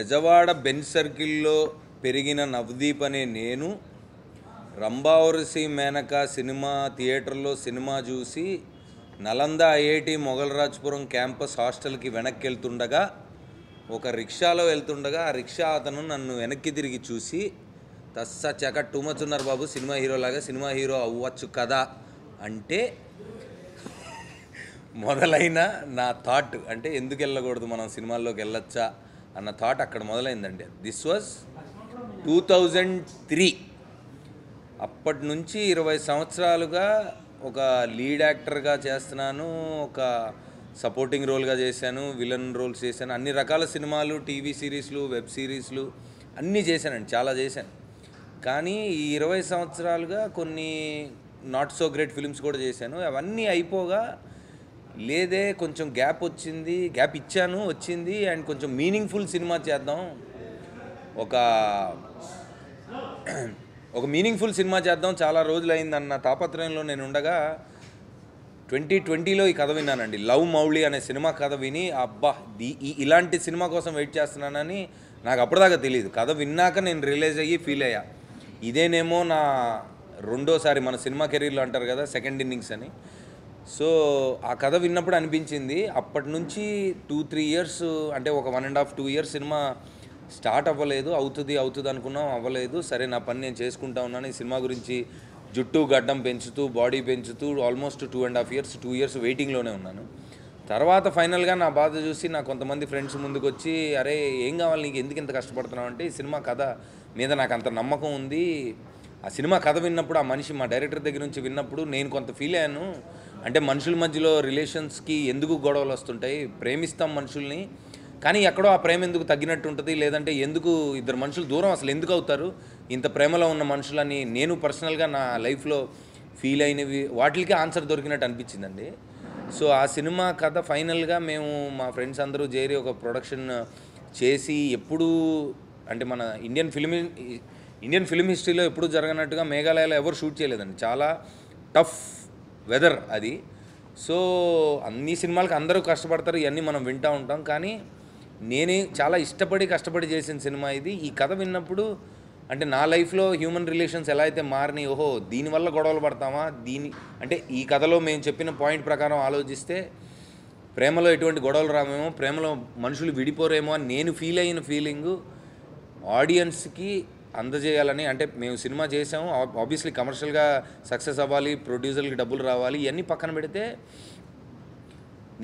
Bezawada bench సర్కిల్లో పెరిగిన నవదీప్ అనే నేను రంభావరసి మేనక సినిమా థియేటర్లో సినిమా చూసి నలంద ఐఐటి మొగల్రాజ్పురం క్యాంపస్ హాస్టల్కి వెనక్కి వెళ్తుండగా ఒక రిక్షాలో వెళ్తుండగా ఆ రిక్షా అతను నన్ను వెనక్కి తిరిగి చూసి తస్స చక టూ మచ్ ఉన్నారు బాబు, సినిమా హీరోలాగా సినిమా హీరో అవ్వచ్చు కదా అంటే మొదలైన నా థాట్, అంటే ఎందుకు వెళ్ళకూడదు మనం సినిమాల్లోకి వెళ్ళొచ్చా అన్న థాట్ అక్కడ మొదలైందండి. This was 2003. అప్పటి నుంచి 20 సంవత్సరాలుగా ఒక లీడ్ యాక్టర్గా చేస్తున్నాను, ఒక సపోర్టింగ్ రోల్గా చేశాను, విలన్ రోల్స్ చేశాను, అన్ని రకాల సినిమాలు, టీవీ సిరీస్లు, వెబ్ సిరీస్లు అన్నీ చేశానండి, చాలా చేశాను. కానీ ఈ 20 సంవత్సరాలుగా కొన్ని నాట్ సో గ్రేట్ ఫిల్మ్స్ కూడా చేశాను. అవన్నీ అయిపోగా లేదే కొంచెం గ్యాప్ వచ్చింది, గ్యాప్ ఇచ్చాను, వచ్చింది అండ్ కొంచెం మీనింగ్ఫుల్ సినిమా చేద్దాం, ఒక మీనింగ్ఫుల్ సినిమా చేద్దాం, చాలా రోజులైందన్న తాపత్రయంలో నేను ఉండగా 2020లో ఈ కథ విన్నానండి. లవ్ మౌళి అనే సినిమా కథ విని అబ్బా ఇలాంటి సినిమా కోసం వెయిట్ చేస్తున్నానని నాకు అప్పటిదాకా తెలియదు. కథ విన్నాక నేను రియలైజ్ అయ్యి ఫీల్ అయ్యా, ఇదేనేమో నా రెండోసారి, మన సినిమా కెరీర్లో అంటారు కదా సెకండ్ ఇన్నింగ్స్ అని. సో ఆ కథ విన్నప్పుడు అనిపించింది. అప్పటి నుంచి 2-3 ఇయర్స్, అంటే ఒక 1.5-2 ఇయర్స్ సినిమా స్టార్ట్ అవ్వలేదు. అవుతుంది అనుకున్నాం, అవ్వలేదు. సరే నా పని నేను చేసుకుంటా ఉన్నాను. ఈ సినిమా గురించి జుట్టు గడ్డం పెంచుతూ, బాడీ పెంచుతూ ఆల్మోస్ట్ 2.5 ఇయర్స్ వెయిటింగ్లోనే ఉన్నాను. తర్వాత ఫైనల్గా నా బాధ చూసి నా కొంతమంది ఫ్రెండ్స్ ముందుకు వచ్చి, అరే ఏం కావాలి నీకు, ఎందుకు ఇంత కష్టపడుతున్నావు అంటే, ఈ సినిమా కథ మీద నాకు అంత నమ్మకం ఉంది. ఆ సినిమా కథ విన్నప్పుడు, ఆ మనిషి మా డైరెక్టర్ దగ్గర నుంచి విన్నప్పుడు నేను కొంత ఫీల్ అయ్యాను. అంటే మనుషుల మధ్యలో రిలేషన్స్కి ఎందుకు గొడవలు వస్తుంటాయి, ప్రేమిస్తాం మనుషుల్ని, కానీ ఎక్కడో ఆ ప్రేమ ఎందుకు తగ్గినట్టు ఉంటుంది, లేదంటే ఎందుకు ఇద్దరు మనుషులు దూరం అసలు ఎందుకు అవుతారు, ఇంత ప్రేమలో ఉన్న మనుషులని నేను పర్సనల్గా నా లైఫ్లో ఫీల్ అయినవి వాటికి ఆన్సర్ దొరికినట్టు అనిపించిందండి. సో ఆ సినిమా కథ ఫైనల్గా మేము మా ఫ్రెండ్స్ అందరూ చేరి ఒక ప్రొడక్షన్ చేసి, ఎప్పుడు అంటే మన ఇండియన్ ఫిల్మ్ హిస్టరీలో ఎప్పుడు జరగనట్టుగా మేఘాలయలో ఎవరు షూట్ చేయలేదండి. చాలా టఫ్ వెదర్ అది. సో అన్ని సినిమాలకు అందరూ కష్టపడతారు, ఇవన్నీ మనం వింటూ ఉంటాం, కానీ నేనే చాలా కష్టపడి చేసిన సినిమా ఇది. ఈ కథ విన్నప్పుడు అంటే నా లైఫ్లో హ్యూమన్ రిలేషన్స్ ఎలా అయితే మారినాయి, ఓహో దీనివల్ల గొడవలు పడతామా, అంటే ఈ కథలో మేము చెప్పిన పాయింట్ ప్రకారం ఆలోచిస్తే ప్రేమలో ఎటువంటి గొడవలు రామేమో, ప్రేమలో మనుషులు విడిపోరేమో అని నేను ఫీల్ అయిన ఫీలింగు ఆడియన్స్కి అందజేయాలని. అంటే మేము సినిమా చేసాము, ఆబ్వియస్లీ కమర్షియల్గా సక్సెస్ అవ్వాలి, ప్రొడ్యూసర్కి డబ్బులు రావాలి, ఇవన్నీ పక్కన పెడితే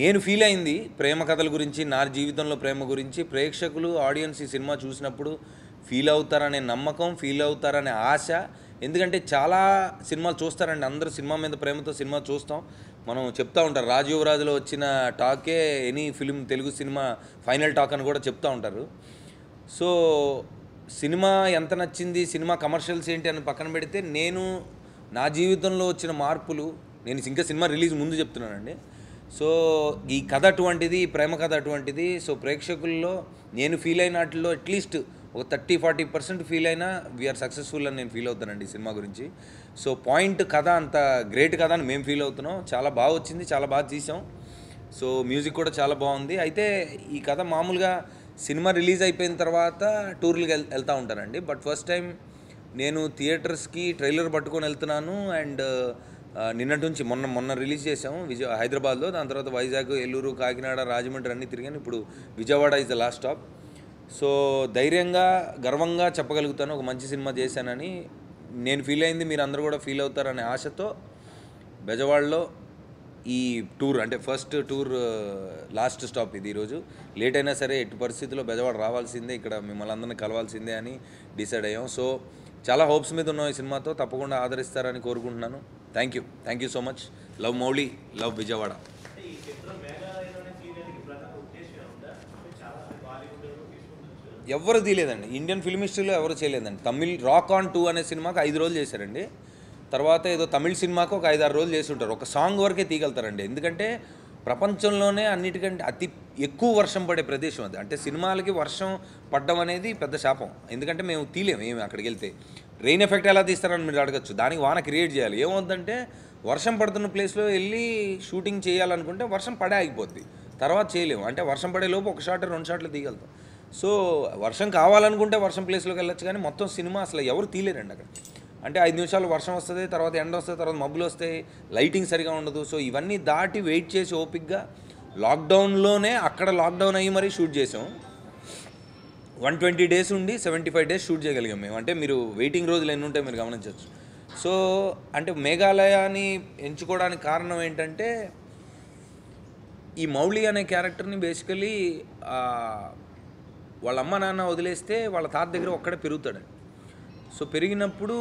నేను ఫీల్ అయింది ప్రేమ కథల గురించి, నా జీవితంలో ప్రేమ గురించి. ప్రేక్షకులు, ఆడియన్స్ ఈ సినిమా చూసినప్పుడు ఫీల్ అవుతారనే నమ్మకం, ఫీల్ అవుతారనే ఆశ. ఎందుకంటే చాలా సినిమాలు చూస్తారండి, అందరూ సినిమా మీద ప్రేమతో సినిమా చూస్తాం. మనం చెప్తూ ఉంటారు, రాజు యువరాజులో వచ్చిన టాకే any film Telugu cinema final talk అని కూడా చెప్తూ ఉంటారు. సో సినిమా ఎంత నచ్చింది, సినిమా కమర్షియల్స్ ఏంటి అని పక్కన పెడితే, నేను నా జీవితంలో వచ్చిన మార్పులు, నేను ఇంకా సినిమా రిలీజ్ ముందు చెప్తున్నానండి. సో ఈ కథ అటువంటిది, ప్రేమ కథ అటువంటిది. సో ప్రేక్షకుల్లో నేను ఫీల్ అయిన వాటిల్లో అట్లీస్ట్ ఒక 30-40% ఫీల్ అయినా వీఆర్ సక్సెస్ఫుల్ అని నేను ఫీల్ అవుతానండి ఈ సినిమా గురించి. సో పాయింట్ కథ అంత గ్రేట్ కథ అని మేము ఫీల్ అవుతున్నాం. చాలా బాగా వచ్చింది, చాలా బాగా తీసాం. సో మ్యూజిక్ కూడా చాలా బాగుంది. అయితే ఈ కథ మామూలుగా సినిమా రిలీజ్ అయిపోయిన తర్వాత టూర్లకు వెళ్తూ ఉంటానండి. బట్ ఫస్ట్ టైం నేను థియేటర్స్కి ట్రైలర్ పట్టుకొని వెళ్తున్నాను. అండ్ నిన్నటి నుంచి మొన్న రిలీజ్ చేసాము హైదరాబాద్లో, దాని తర్వాత వైజాగ్, ఏలూరు, కాకినాడ, రాజమండ్రి అన్నీ తిరిగాను. ఇప్పుడు Vijayawada is the last stop. So ధైర్యంగా, గర్వంగా చెప్పగలుగుతాను ఒక మంచి సినిమా చేశానని. నేను ఫీల్ అయింది మీరు అందరూ కూడా ఫీల్ అవుతారనే ఆశతో బెజవాడలో ఈ టూర్, అంటే ఫస్ట్ టూర్ లాస్ట్ స్టాప్ ఇది. ఈరోజు లేట్ అయినా సరే ఎట్టి పరిస్థితుల్లో బెజవాడ రావాల్సిందే, ఇక్కడ మిమ్మల్ని అందరినీ కలవాల్సిందే అని డిసైడ్ అయ్యాం. సో చాలా హోప్స్ మీద ఉన్నాం ఈ సినిమాతో, తప్పకుండా ఆదరిస్తారని కోరుకుంటున్నాను. Thank you so much. Love Mouli, love Vijayawada. ఎవరు తీయలేదండి, ఇండియన్ ఫిల్మ్ హిస్టరీలో ఎవరు చేయలేదండి. తమిళ్ రాక్ ఆన్ 2 అనే సినిమాకి 5 రోజులు చేశారండి. తర్వాత ఏదో తమిళ సినిమాకు ఒక 5-6 రోజులు చేసి ఉంటారు. ఒక సాంగ్ వరకే తీయగలుగుతారండి. ఎందుకంటే ప్రపంచంలోనే అన్నిటికంటే అతి ఎక్కువ వర్షం పడే ప్రదేశం అది. అంటే సినిమాలకి వర్షం పడడం అనేది పెద్ద శాపం. ఎందుకంటే మేము తీయలేము ఏమి, అక్కడికి వెళ్తే రెయిన్ ఎఫెక్ట్ ఎలా తీస్తారని మీరు అడగచ్చు. దానికి వాన క్రియేట్ చేయాలి. ఏమవుతుందంటే వర్షం పడుతున్న ప్లేస్లో వెళ్ళి షూటింగ్ చేయాలనుకుంటే వర్షం పడే ఆగిపోద్ది, తర్వాత చేయలేము. అంటే వర్షం పడే లోపు ఒక షాట్ 2 షాట్లు తీయగలుగుతాం. సో వర్షం కావాలనుకుంటే వర్షం ప్లేస్లోకి వెళ్ళొచ్చు, కానీ మొత్తం సినిమా అసలు ఎవరు తీయలేరండి అక్కడ. అంటే 5 నిమిషాలు వర్షం వస్తుంది, తర్వాత ఎండ వస్తుంది, తర్వాత మబ్బులు వస్తాయి, లైటింగ్ సరిగా ఉండదు. సో ఇవన్నీ దాటి వెయిట్ చేసి ఓపిక్గా లాక్డౌన్లోనే అక్కడ లాక్డౌన్ అయ్యి మరీ షూట్ చేసాం. 120 days ఉండి 75 days షూట్ చేయగలిగాం మేము. అంటే మీరు వెయిటింగ్ రోజులు ఎన్ని ఉంటాయి మీరు గమనించవచ్చు. సో అంటే మేఘాలయాని ఎంచుకోవడానికి కారణం ఏంటంటే, ఈ మౌళి అనే క్యారెక్టర్ని బేసికలీ వాళ్ళ అమ్మ నాన్న వదిలేస్తే వాళ్ళ తాత దగ్గర ఒక్కడే పెరుగుతాడు. సో పెరిగినప్పుడు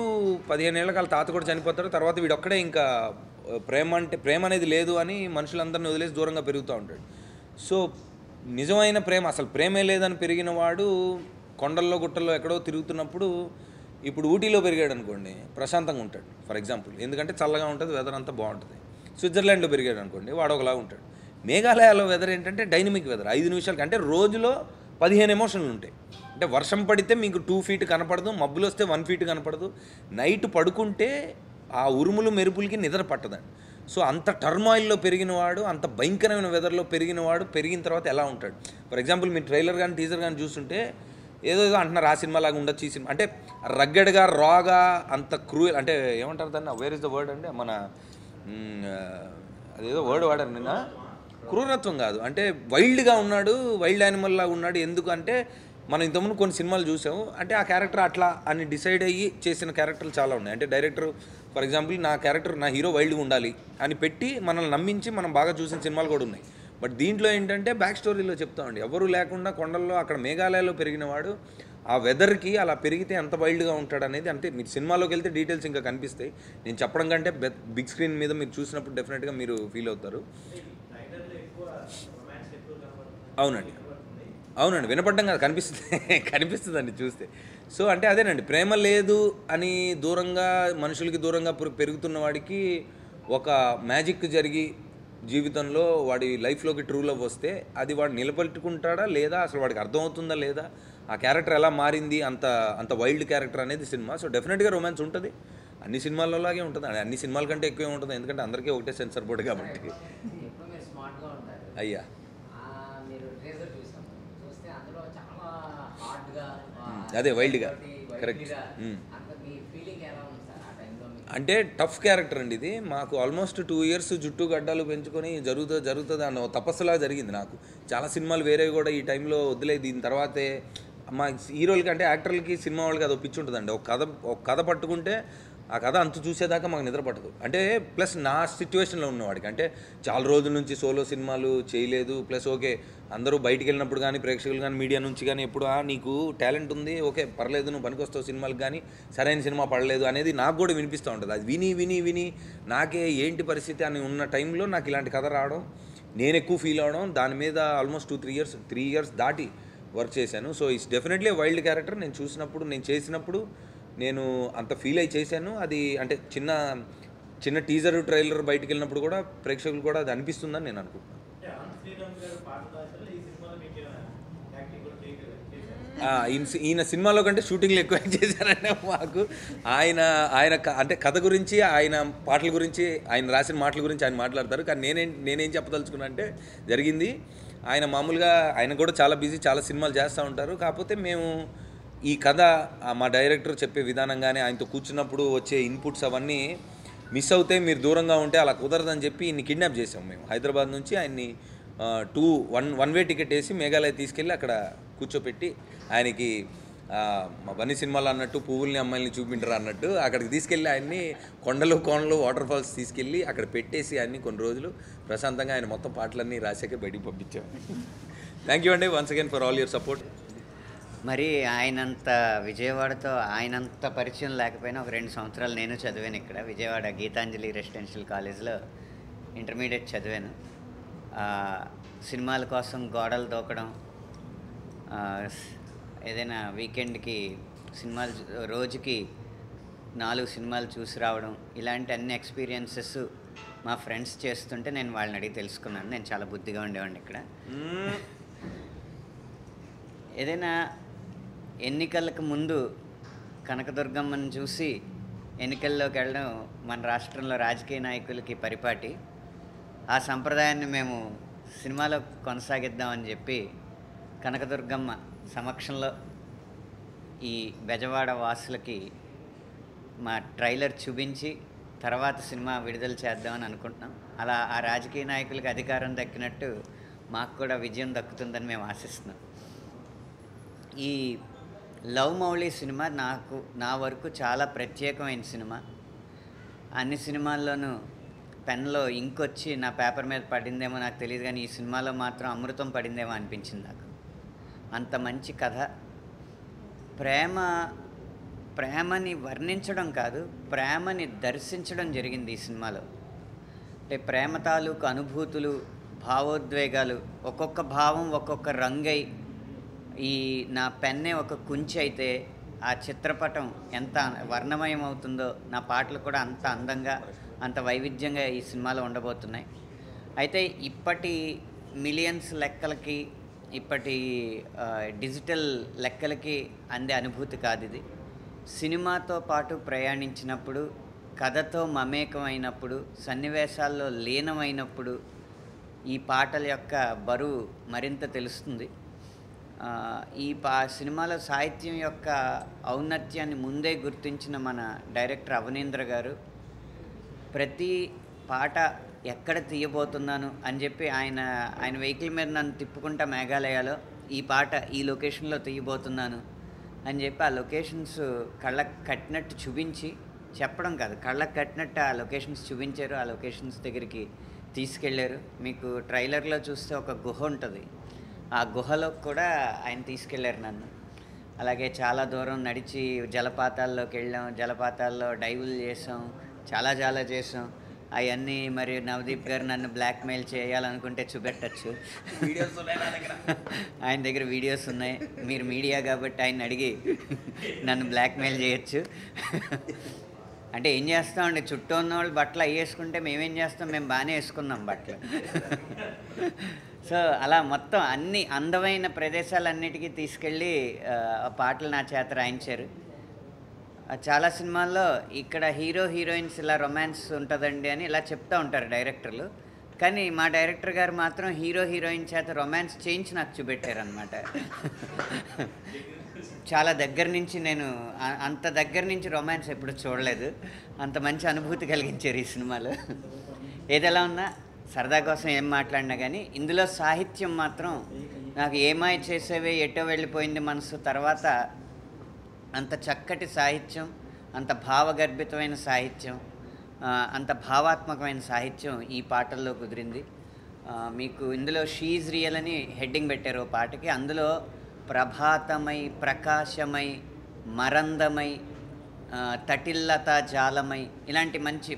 15 ఏళ్ళకి వాళ్ళ తాత కూడా చనిపోతాడు. తర్వాత వీడొక్కడే ఇంకా ప్రేమ అనేది లేదు అని మనుషులందరినీ వదిలేసి దూరంగా పెరుగుతూ ఉంటాడు. సో నిజమైన ప్రేమ, అసలు ప్రేమే లేదని పెరిగిన వాడు కొండల్లో గుట్టల్లో ఎక్కడో తిరుగుతున్నప్పుడు, ఇప్పుడు ఊటీలో పెరిగాడు అనుకోండి ప్రశాంతంగా ఉంటాడు ఫర్ ఎగ్జాంపుల్, ఎందుకంటే చల్లగా ఉంటుంది, వెదర్ అంతా బాగుంటుంది. స్విట్జర్లాండ్లో పెరిగాడు అనుకోండి వాడు ఒకలా ఉంటాడు. మేఘాలయాలో వెదర్ ఏంటంటే డైనమిక్ వెదర్. 5 నిమిషాలకి అంటే రోజులో 15 ఎమోషన్లు ఉంటాయి. అంటే వర్షం పడితే మీకు 2 feet కనపడదు, మబ్బులు వస్తే 1 feet కనపడదు, నైట్ పడుకుంటే ఆ ఉరుములు మెరుపులకి నిద్ర పట్టదండి. సో అంత టర్మాయిల్లో పెరిగినవాడు, అంత భయంకరమైన వెదర్లో పెరిగినవాడు పెరిగిన తర్వాత ఎలా ఉంటాడు. ఫర్ ఎగ్జాంపుల్ మీరు ట్రైలర్ కానీ టీజర్ కానీ చూస్తుంటే ఏదో అంటున్నారు ఆ సినిమా లాగా ఉండొచ్చు ఈ సినిమా, అంటే రగ్గడ్గా రాగా అంత క్రూయల్, అంటే ఏమంటారు దాన్ని, వేర్ ఇస్ ద వర్డ్ అంటే మన అదేదో వర్డ్ వాడారు నిన్న, క్రూరత్వం కాదు, అంటే వైల్డ్గా ఉన్నాడు, వైల్డ్ యానిమల్ లాగా ఉన్నాడు. ఎందుకంటే మనం ఇంతకుముందు కొన్ని సినిమాలు చూసాము, అంటే ఆ క్యారెక్టర్ అట్లా అని డిసైడ్ అయ్యి చేసిన క్యారెక్టర్లు చాలా ఉన్నాయి. అంటే డైరెక్టర్ ఫర్ ఎగ్జాంపుల్ నా క్యారెక్టర్, నా హీరో వైల్డ్గా ఉండాలి అని పెట్టి మనల్ని నమ్మించి మనం బాగా చూసిన సినిమాలు కూడా ఉన్నాయి. బట్ దీంట్లో ఏంటంటే బ్యాక్ స్టోరీలో చెప్తామండి, ఎవరు లేకుండా కొండల్లో అక్కడ మేఘాలయాలో పెరిగినవాడు ఆ వెదర్కి అలా పెరిగితే ఎంత వైల్డ్గా ఉంటాడు అనేది. అంటే మీరు సినిమాలోకి వెళ్తే డీటెయిల్స్ ఇంకా కనిపిస్తాయి. నేను చెప్పడం కంటే బిగ్ స్క్రీన్ మీద మీరు చూసినప్పుడు డెఫినెట్గా మీరు ఫీల్ అవుతారు. అవునండి, అవునండి, వినపడ్డం కాదు, కనిపిస్తుందండి చూస్తే. సో అంటే అదేనండి, ప్రేమ లేదు అని దూరంగా మనుషులకి దూరంగా పెరుగుతున్న వాడికి ఒక మ్యాజిక్ జరిగి జీవితంలో వాడి లైఫ్లోకి ట్రూ లవ్ వస్తే అది వాడు నిలబెట్టుకుంటాడా లేదా, అసలు వాడికి అర్థమవుతుందా లేదా, ఆ క్యారెక్టర్ ఎలా మారింది, అంత వైల్డ్ క్యారెక్టర్ అనేది సినిమా. సో డెఫినెట్గా రొమాన్స్ ఉంటుంది, అన్ని సినిమాలలాగే ఉంటుంది, అన్ని సినిమాల కంటే ఎక్కువే ఉంటుంది, ఎందుకంటే అందరికీ ఒకటే సెన్సర్ బోర్డు కాబట్టి. అయ్యా అదే వైల్డ్గా, కరెక్ట్. అంటే టఫ్ క్యారెక్టర్ అండి ఇది. మాకు ఆల్మోస్ట్ 2 years జుట్టు గడ్డాలు పెంచుకొని జరుగుతుంది అన్న తపస్సులా జరిగింది నాకు. చాలా సినిమాలు వేరే కూడా ఈ టైంలో వదిలే, దీని తర్వాతే మా హీరోలకి అంటే యాక్టర్లకి సినిమా వాళ్ళకి అది పిచ్చి ఉంటుందండి. ఒక కథ పట్టుకుంటే ఆ కథ అంత చూసేదాకా మాకు నిద్ర పట్టదు. అంటే ప్లస్ నా సిచ్యువేషన్లో ఉన్నవాడికి, అంటే చాలా రోజుల నుంచి సోలో సినిమాలు చేయలేదు, ప్లస్ ఓకే అందరూ బయటికి వెళ్ళినప్పుడు కానీ ప్రేక్షకులు కానీ మీడియా నుంచి కానీ ఎప్పుడు నీకు టాలెంట్ ఉంది, ఓకే పర్లేదు, నువ్వు పనికొస్తావు సినిమాలకు, కానీ సరైన సినిమా పడలేదు అనేది నాకు కూడా వినిపిస్తూ ఉంటుంది. అది విని నాకే ఏంటి పరిస్థితి అని ఉన్న టైంలో నాకు ఇలాంటి కథ రావడం, నేను ఎక్కువ ఫీల్ అవడం, దాని మీద ఆల్మోస్ట్ 3 years దాటి వర్క్ చేశాను. So it's definitely wild character. నేను చూసినప్పుడు, నేను చేసినప్పుడు నేను అంత ఫీల్ అయి చేశాను. అది అంటే చిన్న టీజర్ ట్రైలర్ బయటికి వెళ్ళినప్పుడు కూడా ప్రేక్షకులు కూడా అది అనిపిస్తుందని నేను అనుకుంటున్నాను. ఈయన సినిమాలో కంటే షూటింగ్లు ఎక్కువ చేశారంటే మాకు ఆయన అంటే కథ గురించి, ఆయన పాటల గురించి, ఆయన రాసిన మాటల గురించి ఆయన మాట్లాడతారు. కానీ నేనేం చెప్పదలుచుకున్నా అంటే జరిగింది, ఆయన మామూలుగా ఆయన కూడా చాలా బిజీ, చాలా సినిమాలు చేస్తూ ఉంటారు. కాకపోతే మేము ఈ కథ మా డైరెక్టర్ చెప్పే విధానం కానీ ఆయనతో కూర్చున్నప్పుడు వచ్చే ఇన్పుట్స్ అవన్నీ మిస్ అవుతాయి, మీరు దూరంగా ఉంటే అలా కుదరదని చెప్పి ఇన్ని కిడ్నాప్ చేసాం మేము. హైదరాబాద్ నుంచి ఆయన్ని 1 way టికెట్ వేసి మేఘాలయ తీసుకెళ్ళి అక్కడ కూర్చోపెట్టి ఆయనకి మా బన్నీ సినిమాలో అన్నట్టు పువ్వుల్ని అమ్మాయిల్ని చూపించరా అన్నట్టు అక్కడికి తీసుకెళ్ళి ఆయన్ని కొండలు వాటర్ ఫాల్స్ తీసుకెళ్ళి అక్కడ పెట్టేసి ఆయన్ని కొన్ని రోజులు ప్రశాంతంగా ఆయన మొత్తం పాటలన్నీ రాశాక బయటికి పంపించాం. థ్యాంక్ యూ అండి once again for all your support. మరి ఆయనంత విజయవాడతో ఆయనంత పరిచయం లేకపోయినా ఒక 2 సంవత్సరాలు నేను చదివాను ఇక్కడ విజయవాడ గీతాంజలి రెసిడెన్షియల్ కాలేజ్లో ఇంటర్మీడియట్ చదివాను. సినిమాల కోసం గోడలు దూకడం, ఏదైనా వీకెండ్కి రోజుకి 4 సినిమాలు చూసి రావడం, ఇలాంటి అన్ని ఎక్స్పీరియన్సెస్ మా ఫ్రెండ్స్ చేస్తుంటే నేను వాళ్ళని అడిగి తెలుసుకున్నాను. నేను చాలా బుద్ధిగా ఉండేవాడిని ఇక్కడ. ఏదైనా ఎన్నికలకు ముందు కనకదుర్గమ్మను చూసి ఎన్నికల్లోకి వెళ్ళడం మన రాష్ట్రంలో రాజకీయ నాయకులకి పరిపాటి. ఆ సంప్రదాయాన్ని మేము సినిమాలో కొనసాగిద్దామని చెప్పి కనకదుర్గమ్మ సమక్షంలో ఈ బెజవాడ వాసులకి మా ట్రైలర్ చూపించి తర్వాత సినిమా విడుదల చేద్దామని అనుకుంటున్నాం. అలా ఆ రాజకీయ నాయకులకి అధికారం దక్కినట్టు మాకు కూడా విజయం దక్కుతుందని మేము ఆశిస్తున్నాం. ఈ లవ్ మౌళి సినిమా నా వరకు చాలా ప్రత్యేకమైన సినిమా. అన్ని సినిమాల్లోనూ పెన్లో ఇంకొచ్చి నా పేపర్ మీద పడిందేమో నాకు తెలియదు, కానీ ఈ సినిమాలో మాత్రం అమృతం పడిందేమో అనిపించింది నాకు. అంత మంచి కథ. ప్రేమని వర్ణించడం కాదు, ప్రేమని దర్శించడం జరిగింది ఈ సినిమాలో. అంటే ప్రేమ తాలూకు అనుభూతులు, భావోద్వేగాలు, ఒక్కొక్క భావం ఒక్కొక్క రంగై ఈ నా పెన్నే ఒక కుంచి అయితే ఆ చిత్రపటం ఎంత వర్ణమయం అవుతుందో నా పాటలు కూడా అంత అందంగా అంత వైవిధ్యంగా ఈ సినిమాలో ఉండబోతున్నాయి. అయితే ఇప్పటి మిలియన్స్ లెక్కలకి ఇప్పటి డిజిటల్ లెక్కలకి అందే అనుభూతి కాదు ఇది. సినిమాతో పాటు ప్రయాణించినప్పుడు, కథతో మమేకమైనప్పుడు, సన్నివేశాల్లో లీనమైనప్పుడు ఈ పాటల యొక్క బరువు మరింత తెలుస్తుంది. ఈ సినిమాలో సాహిత్యం యొక్క ఔన్నత్యాన్ని ముందే గుర్తించిన మన డైరెక్టర్ అవనీంద్ర గారు ప్రతి పాట ఎక్కడ తీయబోతున్నాను అని చెప్పి ఆయన వెహికల్ మీద నన్ను తిప్పుకుంటా మేఘాలయాలో ఈ పాట ఈ లొకేషన్లో తీయబోతున్నాను అని చెప్పి ఆ లొకేషన్స్ కళ్ళకు కట్టినట్టు చూపించి, చెప్పడం కాదు కళ్ళకు కట్టినట్టు ఆ లొకేషన్స్ చూపించారు. ఆ లొకేషన్స్ దగ్గరికి తీసుకెళ్ళారు. మీకు ట్రైలర్లో చూస్తే ఒక గుహ ఉంటుంది, ఆ గుహలో కూడా ఆయన తీసుకెళ్ళారు నన్ను. అలాగే చాలా దూరం నడిచి జలపాతాల్లోకి వెళ్ళాం, జలపాతాల్లో డైవులు చేసాం, చాలా చేసాం. అవన్నీ మరి నవదీప్ గారు నన్ను బ్లాక్మెయిల్ చేయాలనుకుంటే చూపెట్టచ్చు. ఆయన దగ్గర వీడియోస్ ఉన్నాయి. మీరు మీడియా కాబట్టి ఆయన అడిగి నన్ను బ్లాక్మెయిల్ చేయొచ్చు. అంటే ఏం చేస్తామండి, చుట్టూ ఉన్న వాళ్ళు బట్టలు వేసుకుంటే మేమేం చేస్తాం, మేము బాగానే వేసుకున్నాం బట్టలు. సో అలా మొత్తం అన్ని అందమైన ప్రదేశాలన్నిటికీ తీసుకెళ్ళి పాటలు నా చేత రాయించారు. చాలా సినిమాల్లో ఇక్కడ హీరో హీరోయిన్స్ ఇలా రొమాన్స్ ఉంటుందండి అని ఇలా చెప్తూ ఉంటారు డైరెక్టర్లు, కానీ మా డైరెక్టర్ గారు మాత్రం హీరో హీరోయిన్ చేత రొమాన్స్ చేయించి నాకు చూపెట్టారనమాట. చాలా దగ్గర నుంచి నేను అంత దగ్గర నుంచి రొమాన్స్ ఎప్పుడు చూడలేదు. అంత మంచి అనుభూతి కలిగించారు ఈ సినిమాలో. ఏదెలా ఉన్నా సరదా కోసం ఏం మాట్లాడినా కానీ ఇందులో సాహిత్యం మాత్రం నాకు ఏమాయ చేసేవే ఎటో వెళ్ళిపోయింది మనసు తర్వాత అంత చక్కటి సాహిత్యం, అంత భావగర్భితమైన సాహిత్యం, అంత భావాత్మకమైన సాహిత్యం ఈ పాటల్లో కుదిరింది. మీకు ఇందులో షీజ్ రియల్ అని హెడ్డింగ్ పెట్టారు పాటకి. అందులో ప్రభాతమై, ప్రకాశమై, మరందమై, తటిల్లత జాలమై ఇలాంటి మంచి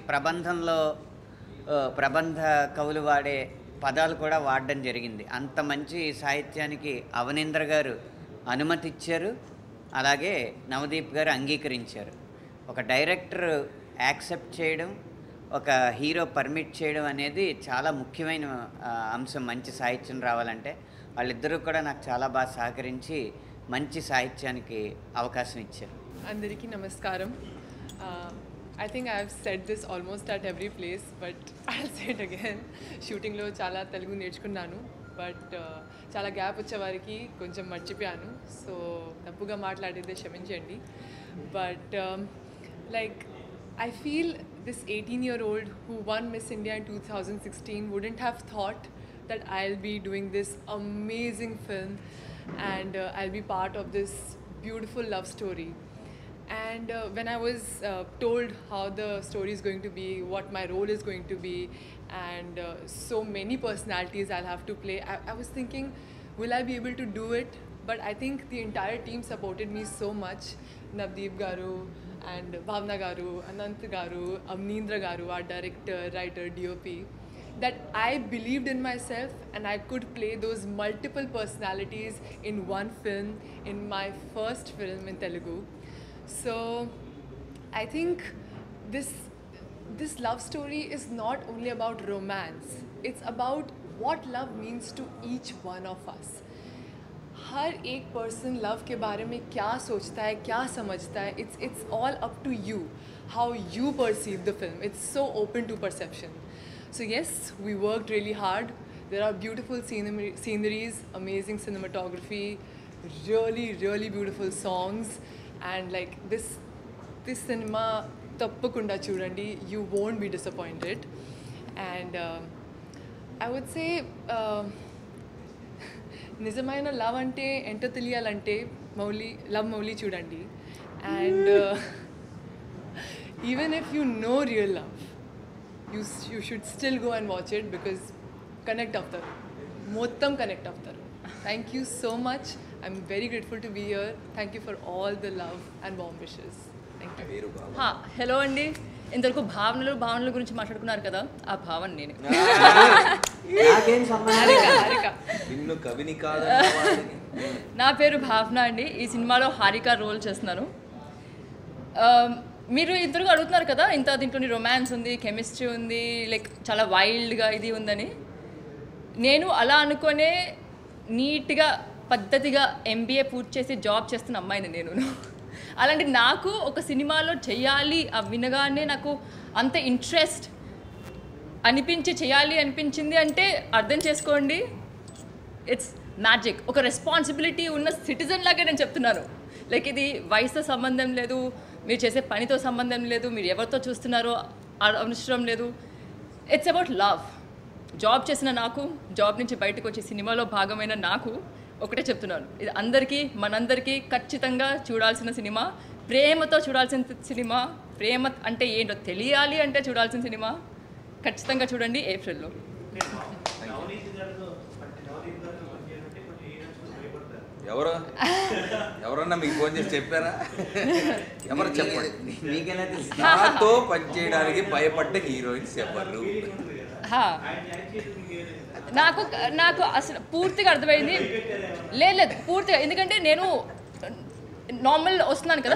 ప్రబంధ కవులు వాడే పదాలు కూడా వాడడం జరిగింది. అంత మంచి సాహిత్యానికి అవనీంద్ర గారు అనుమతి ఇచ్చారు, అలాగే నవదీప్ గారు అంగీకరించారు. ఒక డైరెక్టర్ యాక్సెప్ట్ చేయడం, ఒక హీరో పర్మిట్ చేయడం అనేది చాలా ముఖ్యమైన అంశం మంచి సాహిత్యం రావాలంటే. వాళ్ళిద్దరూ కూడా నాకు చాలా బాగా సహకరించి మంచి సాహిత్యానికి అవకాశం ఇచ్చారు. అందరికీ నమస్కారం. I think I have said this almost at every place, but I'll say it again. షూటింగ్లో చాలా తెలుగు నేర్చుకున్నాను, బట్ చాలా గ్యాప్ వచ్చే వారికి కొంచెం మర్చిపోయాను. సో తప్పుగా మాట్లాడితే క్షమించండి. But like I feel this 18-year-old who won Miss India in 2016 wouldn't have thought that I'll be doing this amazing film and I'll be part of this beautiful love story. And when I was told how the story is going to be, what my role is going to be, and so many personalities I'll have to play, I was thinking, will I be able to do it? But I think the entire team supported me so much. Navdeep Garu and Bhavna Garu, Anant Garu, Amneendra Garu, our director, writer, DOP, that I believed in myself and I could play those multiple personalities in one film, in my first film in Telugu. So I think this love story is not only about romance, it's about what love means to each one of us. हर एक person love के बारे में क्या सोचता है, क्या समझता है, it's all up to you, how you perceive the film. It's so open to perception. So yes, we worked really hard. There are beautiful sceneries, amazing cinematography, really beautiful songs, and like this cinema tappakunda chudandi, you won't be disappointed. And I would say నిజమైన love అంటే ఎంతో తెలియాలంటే మౌలి చూడండి. And even if you know real love, you should still go and watch it, because connect అవుతారు, మొత్తం connect అవుతారు. Thank you so much. I'm very grateful to be here. Thank you for all the love and warm wishes. Thank you. Hello అండి. ఇంతవరకు భావనల గురించి మాట్లాడుకున్నారు కదా, ఆ భావన నేనే. నా పేరు భావన అండి. ఈ సినిమాలో హారిక రోల్ చేస్తున్నాను. మీరు ఇంతవరకు అడుగుతున్నారు కదా, దీంట్లో రొమాన్స్ ఉంది, కెమిస్ట్రీ ఉంది, లైక్ చాలా వైల్డ్గా ఇది ఉందని. నేను అలా అనుకునే నీట్గా పద్ధతిగా MBA పూర్తి చేసి జాబ్ చేస్తున్న అమ్మాయిని నేను. అలాంటి నాకు ఒక సినిమాలో చేయాలి వినగానే నాకు అంత ఇంట్రెస్ట్ చేయాలి అనిపించింది అంటే అర్థం చేసుకోండి, ఇట్స్ మ్యాజిక్. ఒక రెస్పాన్సిబిలిటీ ఉన్న సిటిజన్ లాగా నేను చెప్తున్నాను. లైక్ ఇది వయసుతో సంబంధం లేదు, మీరు చేసే పనితో సంబంధం లేదు, మీరు ఎవరితో చూస్తున్నారో అవసరం లేదు. It's about love. జాబ్ చేసిన నాకు, జాబ్ నుంచి బయటకు వచ్చే సినిమాలో భాగమైన నాకు ఒకటే చెప్తున్నాను, ఇది మనందరికీ ఖచ్చితంగా చూడాల్సిన సినిమా, ప్రేమతో చూడాల్సిన సినిమా. ప్రేమ అంటే ఏంటో తెలియాలి అంటే చూడాల్సిన సినిమా. ఖచ్చితంగా చూడండి ఏప్రిల్లో. ఎవరన్నా మీకు ఫోన్ చేసి చెప్పారా? ఎవరు చెప్పండి. నాతో పనిచేయడానికి భయపడ్డ హీరోయిన్స్ ఎవరు? నాకు అసలు పూర్తిగా అర్థమైంది. లేదు పూర్తిగా, ఎందుకంటే నేను నార్మల్ వస్తున్నాను కదా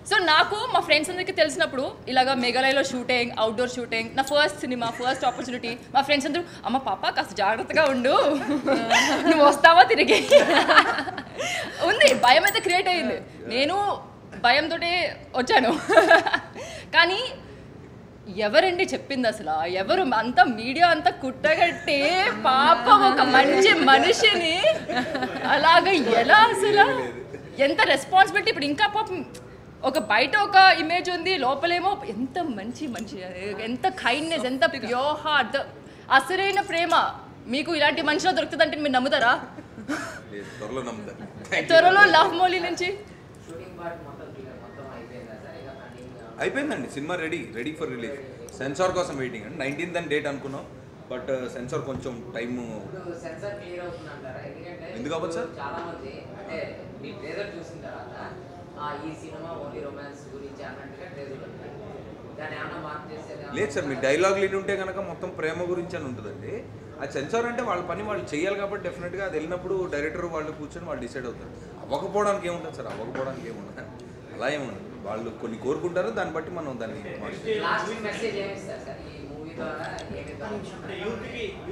సో నాకు మా ఫ్రెండ్స్ అందరికీ తెలిసినప్పుడు ఇలాగ మేఘాలయలో షూటింగ్, అవుట్డోర్ షూటింగ్, నా ఫస్ట్ సినిమా, ఫస్ట్ ఆపర్చునిటీ. మా ఫ్రెండ్స్ అందరూ అమ్మ పాప కాస్త జాగ్రత్తగా ఉండు, నువ్వు వస్తావా తిరిగి ఉంది. భయం అయితే క్రియేట్ అయ్యింది, నేను భయంతో వచ్చాను. కానీ ఎవరండి చెప్పింది అసలు? ఎవరు? అంతా మీడియా అంతా కుట్టగట్టే పాప ఒక మంచి మనిషిని అలాగ ఎలా అసలు ఎంత రెస్పాన్సిబిలిటీ. ఇప్పుడు ఇంకా పాపం ఒక బయట ఒక ఇమేజ్ ఉంది, లోపలేమో ఎంత మంచి ఎంత కైండ్నెస్, ఎంత ప్యూర్ హార్ట్, అసలైన ప్రేమ. మీకు ఇలాంటి మనిషిలో దొరుకుతుందంటే మీరు నమ్ముతారా? త్వరలో లవ్ మౌలి నుంచి అయిపోయిందండి. Cinema ready for release. Censor కోసం వెయిటింగ్ అండి. 19th అని డేట్ అనుకున్నాం, బట్ సెన్సార్ కొంచెం టైము ఎందుకు అవ్వదు సార్? లేదు సార్, మీ డైలాగ్ లీడ్ ఉంటే కనుక మొత్తం ప్రేమ గురించి అని ఉంటుందండి. అది సెన్సార్ అంటే వాళ్ళ పని వాళ్ళు చేయాలి కాబట్టి డెఫినెట్గా అది వెళ్ళినప్పుడు డైరెక్టర్ వాళ్ళు కూర్చొని వాళ్ళు డిసైడ్ అవుతారు. అవ్వకపోవడానికి ఏముంటుంది సార్? అవ్వకపోవడానికి ఏముండదు, అలా ఏముండదు. వాళ్ళు కొన్ని కోరుకుంటారు, దాన్ని బట్టి మనం దాన్ని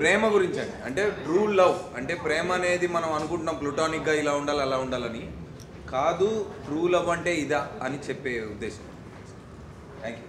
ప్రేమ గురించి అండి. అంటే ట్రూ లవ్ అంటే ప్రేమ అనేది మనం అనుకుంటున్నాం ప్లూటానిక్గా ఇలా ఉండాలి అలా ఉండాలని కాదు. ట్రూ లవ్ అంటే ఇదా అని చెప్పే ఉద్దేశం. Thank you.